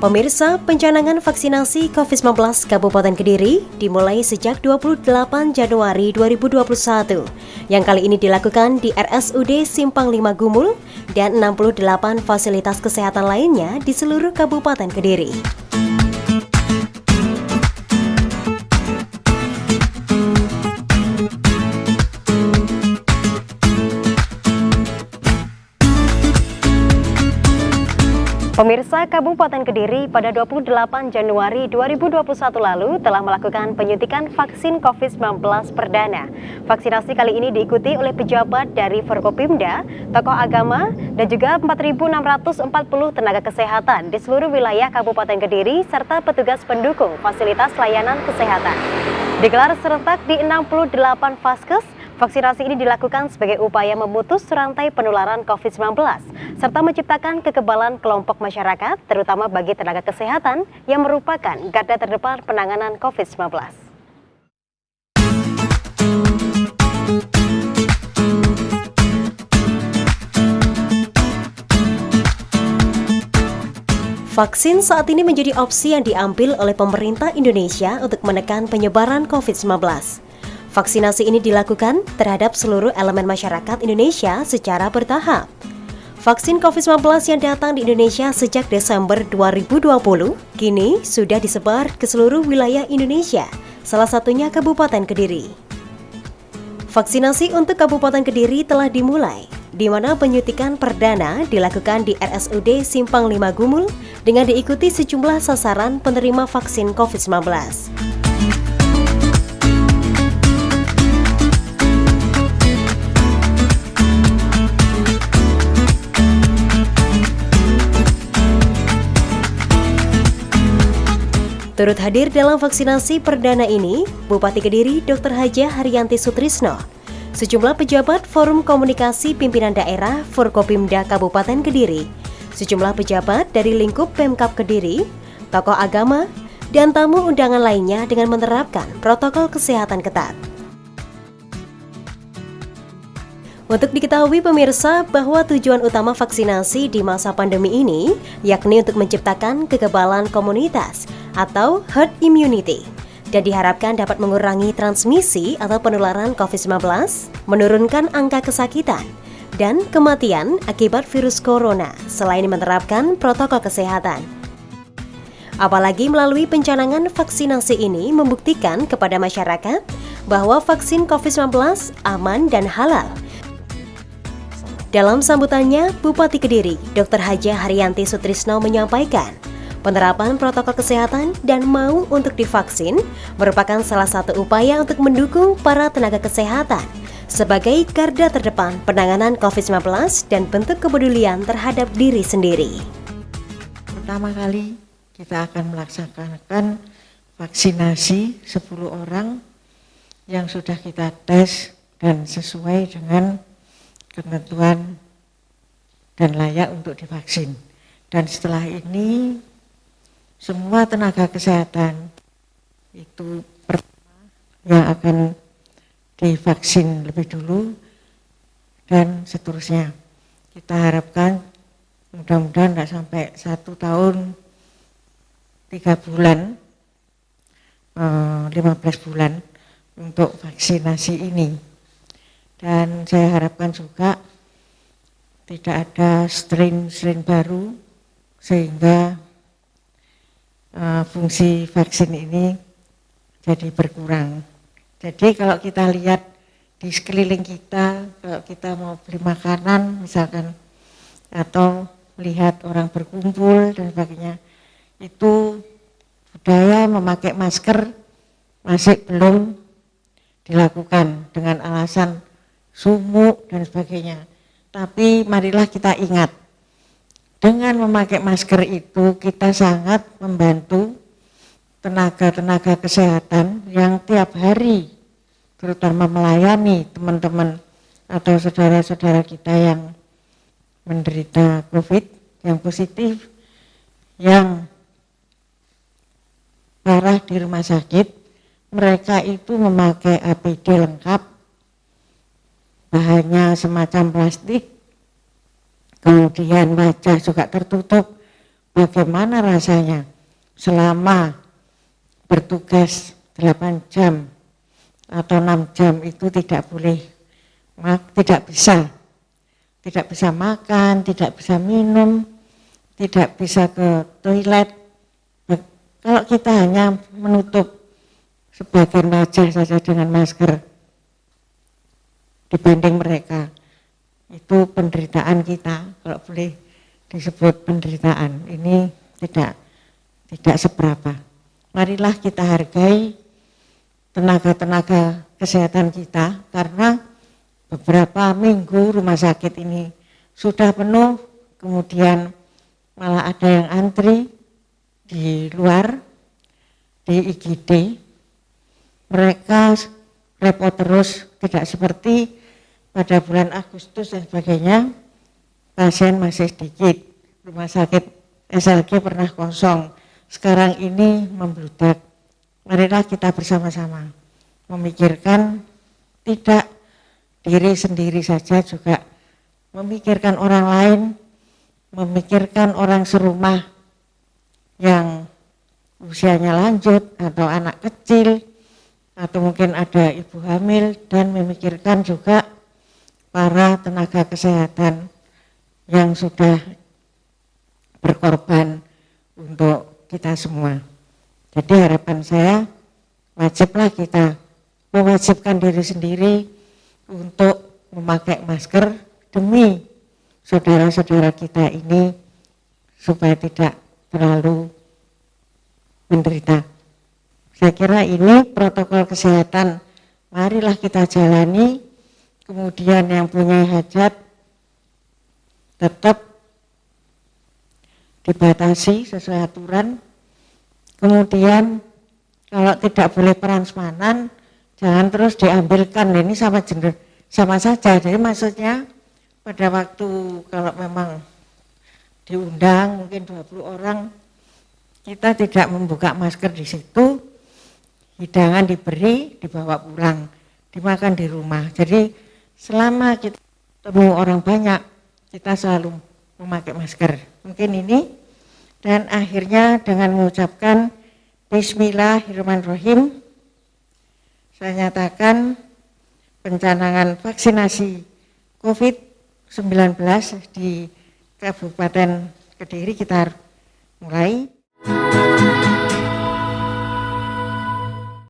Pemirsa, pencanangan vaksinasi COVID-19 Kabupaten Kediri dimulai sejak 28 Januari 2021, yang kali ini dilakukan di RSUD Simpang 5 Gumul dan 68 fasilitas kesehatan lainnya di seluruh Kabupaten Kediri. Pemirsa, Kabupaten Kediri pada 28 Januari 2021 lalu telah melakukan penyuntikan vaksin COVID-19 perdana. Vaksinasi kali ini diikuti oleh pejabat dari Forkopimda, tokoh agama, dan juga 4.640 tenaga kesehatan di seluruh wilayah Kabupaten Kediri serta petugas pendukung fasilitas layanan kesehatan. Digelar serentak di 68 vaskes. Vaksinasi ini dilakukan sebagai upaya memutus rantai penularan COVID-19 serta menciptakan kekebalan kelompok masyarakat, terutama bagi tenaga kesehatan yang merupakan garda terdepan penanganan COVID-19. Vaksin saat ini menjadi opsi yang diambil oleh pemerintah Indonesia untuk menekan penyebaran COVID-19. Vaksinasi ini dilakukan terhadap seluruh elemen masyarakat Indonesia secara bertahap. Vaksin COVID-19 yang datang di Indonesia sejak Desember 2020 kini sudah disebar ke seluruh wilayah Indonesia, salah satunya Kabupaten Kediri. Vaksinasi untuk Kabupaten Kediri telah dimulai, di mana penyuntikan perdana dilakukan di RSUD Simpang 5 Gumul dengan diikuti sejumlah sasaran penerima vaksin COVID-19. Turut hadir dalam vaksinasi perdana ini, Bupati Kediri Dr. Hajah Haryanti Sutrisno, sejumlah pejabat Forum Komunikasi Pimpinan Daerah Forkopimda Kabupaten Kediri, sejumlah pejabat dari lingkup Pemkab Kediri, tokoh agama, dan tamu undangan lainnya dengan menerapkan protokol kesehatan ketat. Untuk diketahui pemirsa bahwa tujuan utama vaksinasi di masa pandemi ini yakni untuk menciptakan kekebalan komunitas atau herd immunity dan diharapkan dapat mengurangi transmisi atau penularan COVID-19, menurunkan angka kesakitan dan kematian akibat virus corona selain menerapkan protokol kesehatan. Apalagi melalui pencanangan vaksinasi ini membuktikan kepada masyarakat bahwa vaksin COVID-19 aman dan halal. Dalam sambutannya, Bupati Kediri, Dr. Hajah Haryanti Sutrisno menyampaikan, penerapan protokol kesehatan dan mau untuk divaksin merupakan salah satu upaya untuk mendukung para tenaga kesehatan sebagai garda terdepan penanganan COVID-19 dan bentuk kepedulian terhadap diri sendiri. Pertama kali kita akan melaksanakan vaksinasi 10 orang yang sudah kita tes dan sesuai dengan ketentuan dan layak untuk divaksin. Dan setelah ini semua tenaga kesehatan itu pertama yang akan divaksin lebih dulu dan seterusnya. Kita harapkan mudah-mudahan tidak sampai 1 tahun 3 bulan 15 bulan untuk vaksinasi ini. Dan saya harapkan juga tidak ada strain baru sehingga fungsi vaksin ini jadi berkurang. Jadi kalau kita lihat di sekeliling kita, kalau kita mau beli makanan misalkan atau melihat orang berkumpul dan sebagainya, itu budaya memakai masker masih belum dilakukan dengan alasan sumuk dan sebagainya. Tapi marilah kita ingat, dengan memakai masker itu kita sangat membantu tenaga-tenaga kesehatan yang tiap hari terutama melayani teman-teman atau saudara-saudara kita yang menderita COVID, yang positif, yang parah di rumah sakit. Mereka itu memakai APD lengkap, bahannya semacam plastik, kemudian wajah juga tertutup, bagaimana rasanya selama bertugas 8 jam atau 6 jam itu tidak bisa makan, tidak bisa minum, tidak bisa ke toilet. Kalau kita hanya menutup sebagian wajah saja dengan masker dibanding mereka, itu penderitaan kita, kalau boleh disebut penderitaan, ini tidak seberapa. Marilah kita hargai tenaga-tenaga kesehatan kita, karena beberapa minggu rumah sakit ini sudah penuh, kemudian malah ada yang antri di luar, di IGD. Mereka repot terus, tidak seperti pada bulan Agustus dan sebagainya, pasien masih sedikit, rumah sakit SLG pernah kosong, sekarang ini membludak. Marilah kita bersama-sama memikirkan tidak diri sendiri saja, juga memikirkan orang lain, memikirkan orang serumah yang usianya lanjut atau anak kecil atau mungkin ada ibu hamil, dan memikirkan juga para tenaga kesehatan yang sudah berkorban untuk kita semua. Jadi harapan saya, wajiblah kita mewajibkan diri sendiri untuk memakai masker demi saudara-saudara kita ini supaya tidak terlalu menderita. Saya kira ini protokol kesehatan, marilah kita jalani. Kemudian yang punya hajat tetap dibatasi sesuai aturan. Kemudian kalau tidak boleh prasmanan, jangan terus diambilkan. Ini sama saja. Jadi maksudnya pada waktu kalau memang diundang mungkin 20 orang, kita tidak membuka masker di situ, hidangan diberi, dibawa pulang, dimakan di rumah. Jadi selama kita ketemu orang banyak, kita selalu memakai masker. Mungkin ini. Dan akhirnya dengan mengucapkan Bismillahirrahmanirrahim, saya nyatakan pencanangan vaksinasi COVID-19 di Kabupaten Kediri kita mulai.